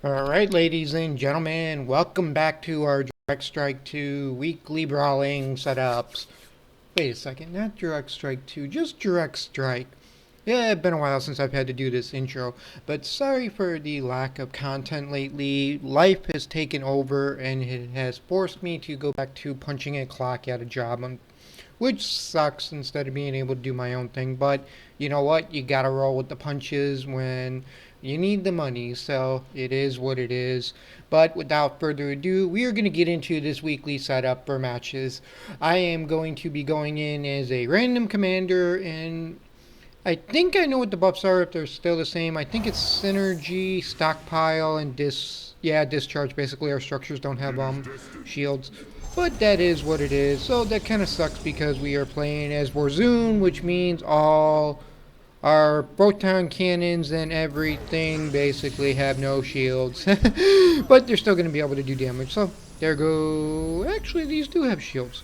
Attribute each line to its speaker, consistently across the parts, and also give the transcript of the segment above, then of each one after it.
Speaker 1: Alright, ladies and gentlemen, welcome back to our Direct Strike 2 weekly brawling setups. Wait a second, not Direct Strike 2, just Direct Strike. Yeah, it's been a while since I've had to do this intro, but sorry for the lack of content lately. Life has taken over and it has forced me to go back to punching a clock at a job, which sucks instead of being able to do my own thing. But you know what? You gotta roll with the punches when you need the money, so it is what it is. But without further ado, we are going to get into this weekly setup for matches. I am going to be going in as a random commander, and I think I know what the buffs are if they're still the same. I think it's synergy, stockpile, and discharge. Basically, our structures don't have shields. But that is what it is. So that kind of sucks because we are playing as Vorazun, which means all our proton cannons and everything basically have no shields. But they're still going to be able to do damage. So there go. Actually, these do have shields.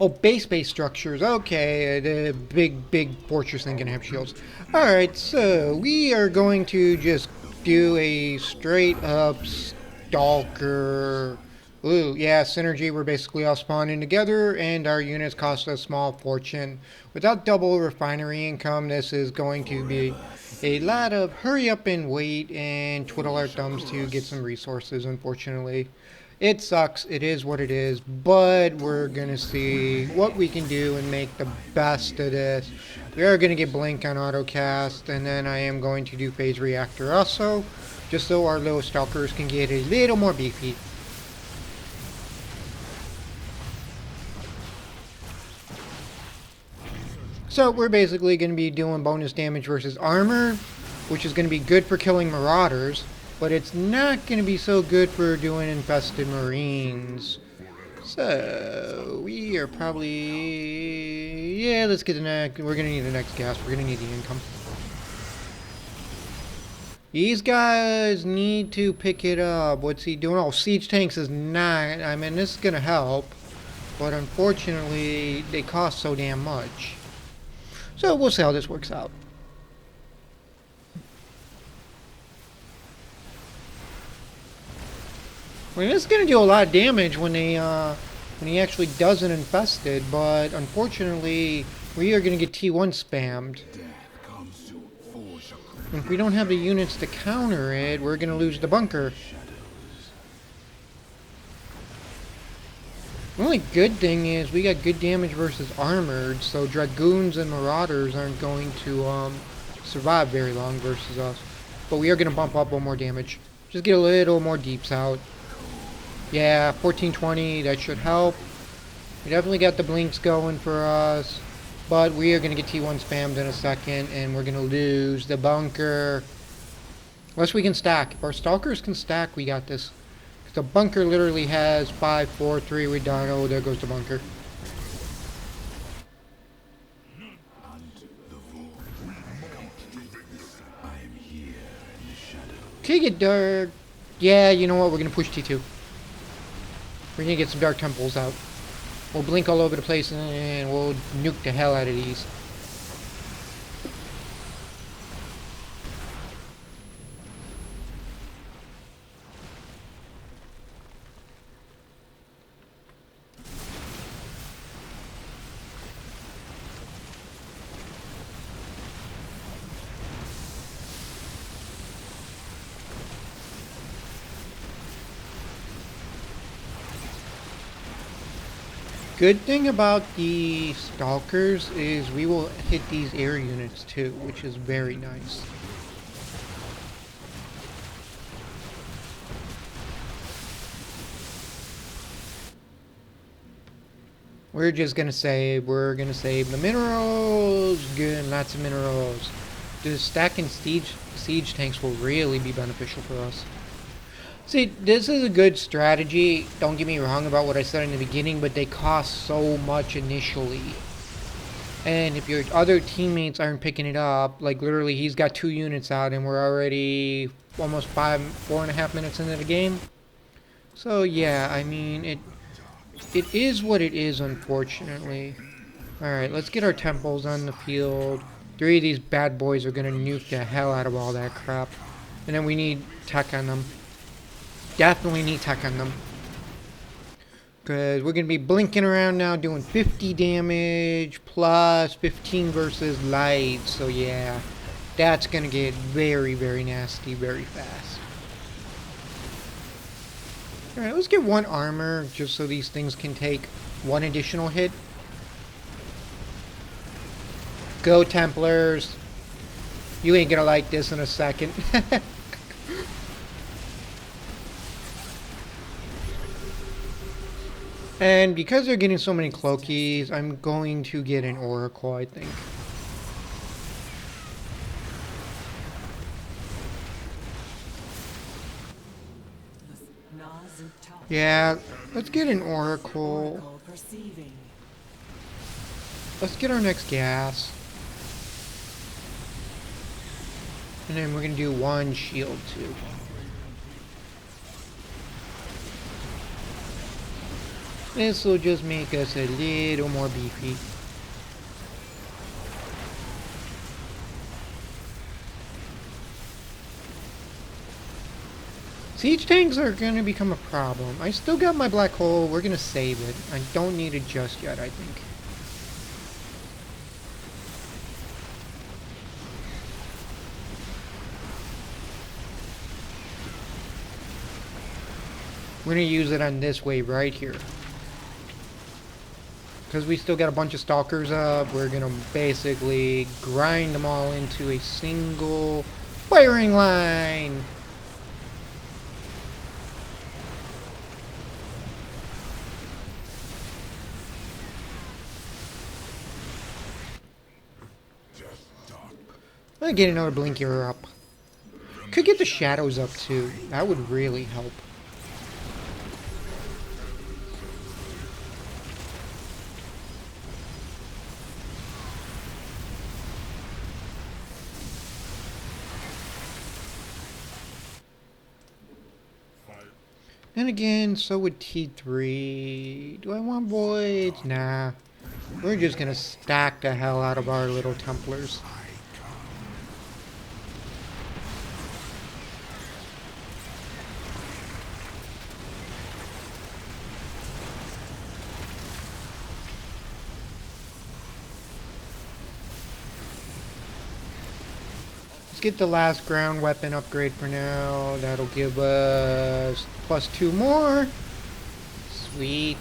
Speaker 1: Oh, base structures. Okay, the big fortress thing can have shields. Alright, so we are going to just do a straight up stalker. Ooh, yeah, synergy. We're basically all spawning together, and our units cost a small fortune. Without double refinery income, this is going to be a lot of hurry up and wait and twiddle our thumbs to get some resources, unfortunately. It sucks, it is what it is, but we're gonna see what we can do and make the best of this. We are gonna get Blink on autocast, and then I am going to do phase reactor also, just so our little stalkers can get a little more beefy. So we're basically going to be doing bonus damage versus armor, which is going to be good for killing marauders, but it's not going to be so good for doing infested marines. So we are probably, yeah, let's get the next. We're going to need the next gas. We're going to need the income. These guys need to pick it up. What's he doing? Oh, siege tanks is not. I mean, this is going to help, but unfortunately, they cost so damn much. So we'll see how this works out. I mean, this is going to do a lot of damage when he actually does an infested, but unfortunately, we are going to get T1 spammed. If we don't have the units to counter it, we're going to lose the bunker. The only good thing is we got good damage versus armored, so dragoons and marauders aren't going to survive very long versus us. But we are going to bump up one more damage. Just get a little more deeps out. Yeah, 1420, that should help. We definitely got the blinks going for us. But we are going to get T1 spammed in a second, and we're going to lose the bunker. Unless we can stack. If our stalkers can stack, we got this. The bunker literally has 5, 4, 3. We're done. Oh, there goes the bunker. Take it, Dark. Yeah, you know what? We're going to push T2. We're going to get some Dark Temples out. We'll blink all over the place and we'll nuke the hell out of these. Good thing about the stalkers is we will hit these air units too, which is very nice. We're gonna save the minerals. Good, lots of minerals. The stacking siege tanks will really be beneficial for us. See, this is a good strategy. Don't get me wrong about what I said in the beginning, but they cost so much initially. And if your other teammates aren't picking it up, like literally he's got 2 units out and we're already almost 4.5 minutes into the game. So yeah, I mean, it is what it is, unfortunately. Alright, let's get our temples on the field. 3 of these bad boys are gonna nuke the hell out of all that crap. And then we need tech on them. Definitely need tech on them. Because we're going to be blinking around now doing 50 damage plus 15 versus light. So yeah, that's going to get very, very nasty very fast. Alright, let's get one armor just so these things can take one additional hit. Go Templars. You ain't gonna like this in a second. And because they're getting so many cloakies, I'm going to get an Oracle, I think. Yeah, let's get an Oracle. Let's get our next gas. And then we're going to do one shield too. This will just make us a little more beefy. Siege tanks are going to become a problem. I still got my black hole. We're going to save it. I don't need it just yet, I think. We're going to use it on this wave right here. Because we still got a bunch of stalkers up, we're going to basically grind them all into a single firing line. I'm going to get another blinker up. Could get the shadows up too. That would really help. And again, so would T3. Do I want voids? Nah. We're just gonna stack the hell out of our little Templars. Get the last ground weapon upgrade for now. That'll give us +2 more. Sweet.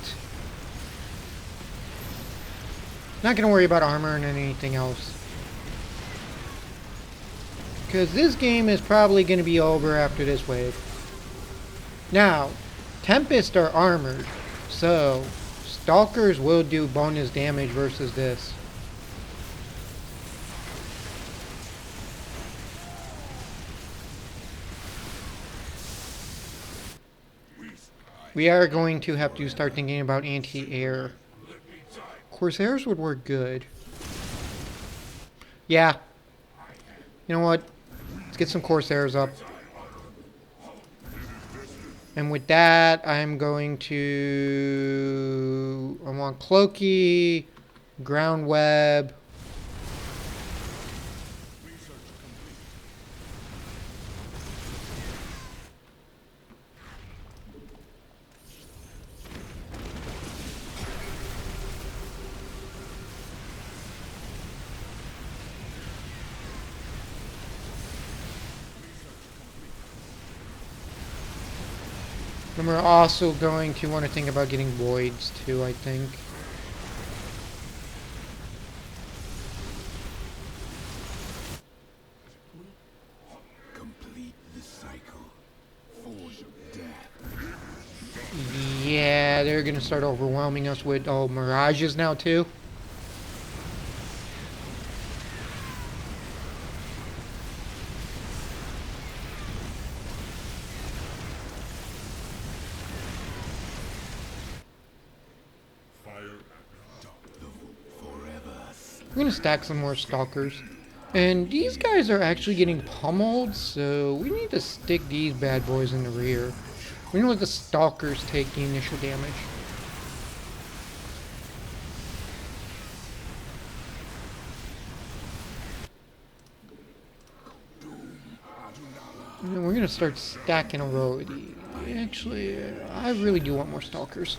Speaker 1: Not gonna worry about armor and anything else. Because this game is probably gonna be over after this wave. Now, Tempests are armored, so Stalkers will do bonus damage versus this. We are going to have to start thinking about anti-air. Corsairs would work good. Yeah. You know what? Let's get some Corsairs up. And with that, I'm going to... I want Cloaky, Ground Web. And we're also going to want to think about getting voids too, I think.
Speaker 2: Complete the cycle. Forge of death.
Speaker 1: Yeah, they're going to start overwhelming us with, mirages now too. We're going to stack some more Stalkers. And these guys are actually getting pummeled, so we need to stick these bad boys in the rear. We need to let the Stalkers take the initial damage. And then we're gonna start stacking a row of these. Actually, I really do want more stalkers.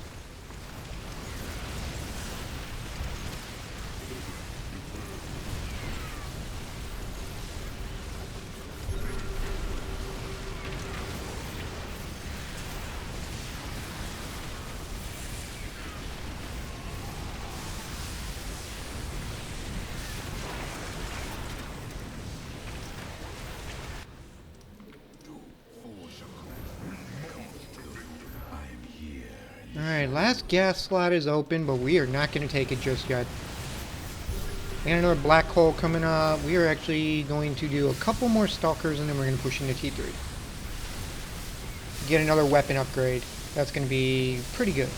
Speaker 1: Alright, last gas slot is open, but we are not going to take it just yet. We got another black hole coming up. We are actually going to do a couple more stalkers, and then we're going to push into T3. Get another weapon upgrade. That's going to be pretty good.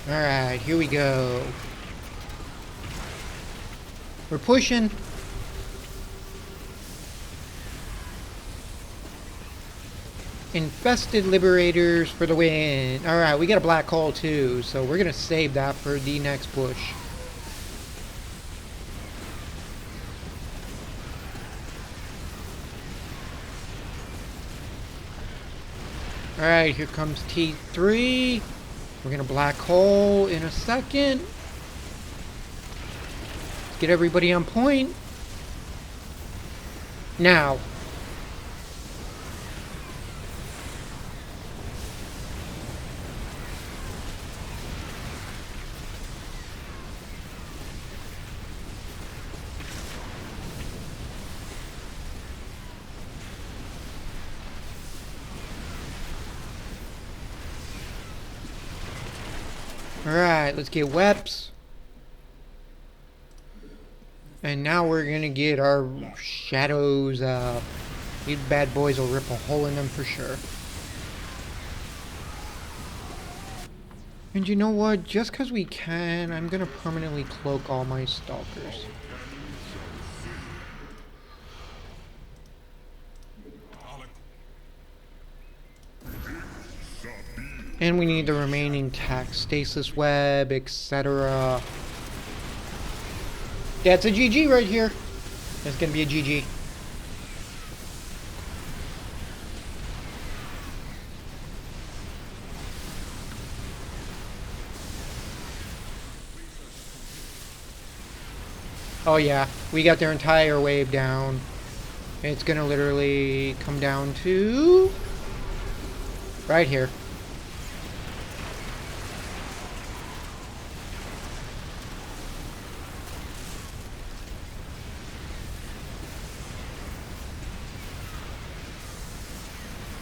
Speaker 1: Alright, here we go. We're pushing. Infested Liberators for the win. Alright, we got a black hole too, so we're going to save that for the next push. Alright, here comes T3. We're going to black hole in a second. Let's get everybody on point. Now. Alright, let's get Weps. And now we're gonna get our shadows up. These bad boys will rip a hole in them for sure. And you know what? Just because we can, I'm gonna permanently cloak all my stalkers. And we need the remaining tax, stasis web, etc. Yeah, it's a GG right here. It's gonna be a GG. Oh yeah, we got their entire wave down. It's gonna literally come down to right here.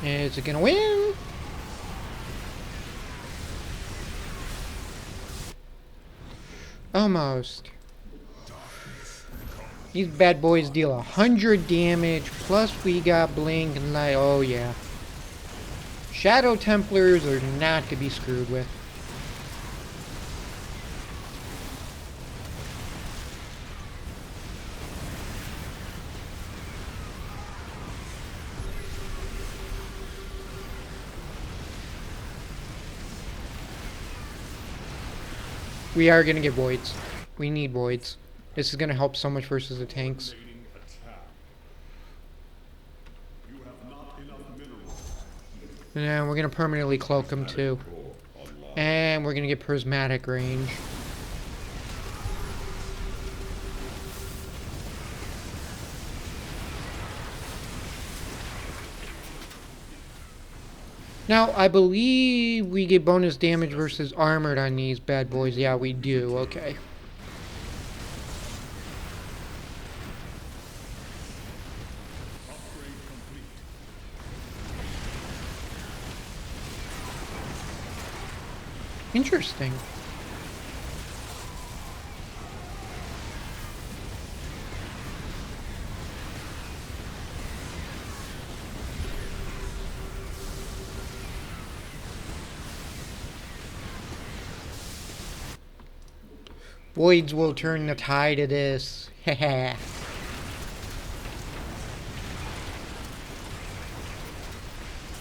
Speaker 1: Is it gonna win? Almost. These bad boys deal 100 damage, plus we got blink and light. Oh yeah. Shadow Templars are not to be screwed with. We are going to get voids. We need voids. This is going to help so much versus the tanks. And we're going to permanently cloak them too. And we're going to get prismatic range. Now, I believe we get bonus damage versus armored on these bad boys. Yeah, we do. Okay. Interesting. Voids will turn the tide of this. Haha.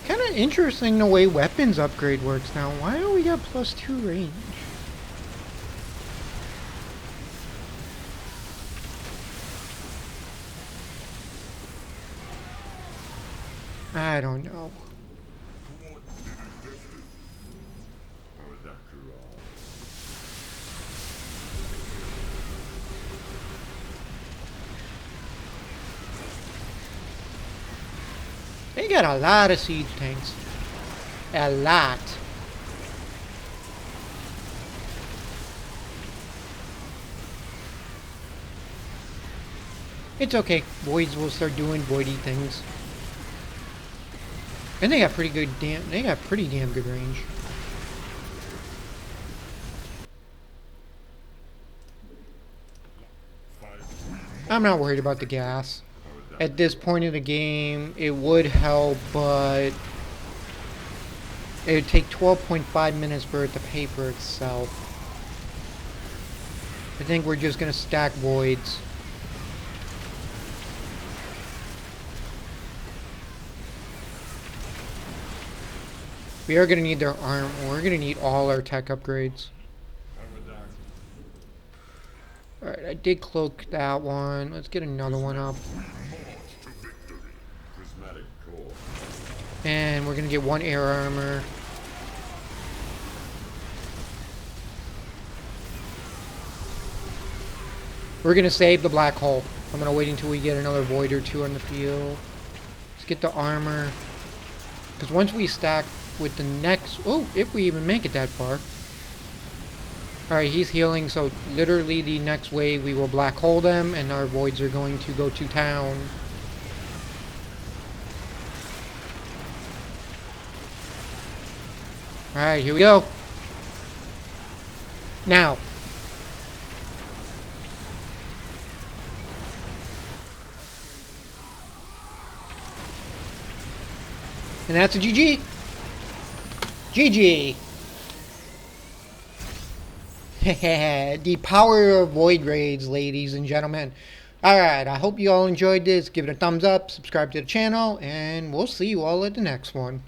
Speaker 1: Kind of interesting the way weapons upgrade works now. Why do we got +2 range? I don't know. They got a lot of siege tanks. A lot. It's okay. Voids will start doing voidy things. And they got pretty damn good range. I'm not worried about the gas. At this point in the game, it would help, but it would take 12.5 minutes for it to pay for itself. I think we're just gonna stack voids. We are gonna need their armor. We're gonna need all our tech upgrades. Alright, I did cloak that one. Let's get another one up. And we're gonna get one air armor. We're gonna save the black hole. I'm gonna wait until we get another void or two on the field. Let's get the armor. Because once we stack with the next... Oh, if we even make it that far. Alright, he's healing, so literally the next wave we will black hole them, and our voids are going to go to town. Alright, here we go. Now. And that's a GG. GG. The power of void raids, ladies and gentlemen. Alright, I hope you all enjoyed this. Give it a thumbs up, subscribe to the channel, and we'll see you all at the next one.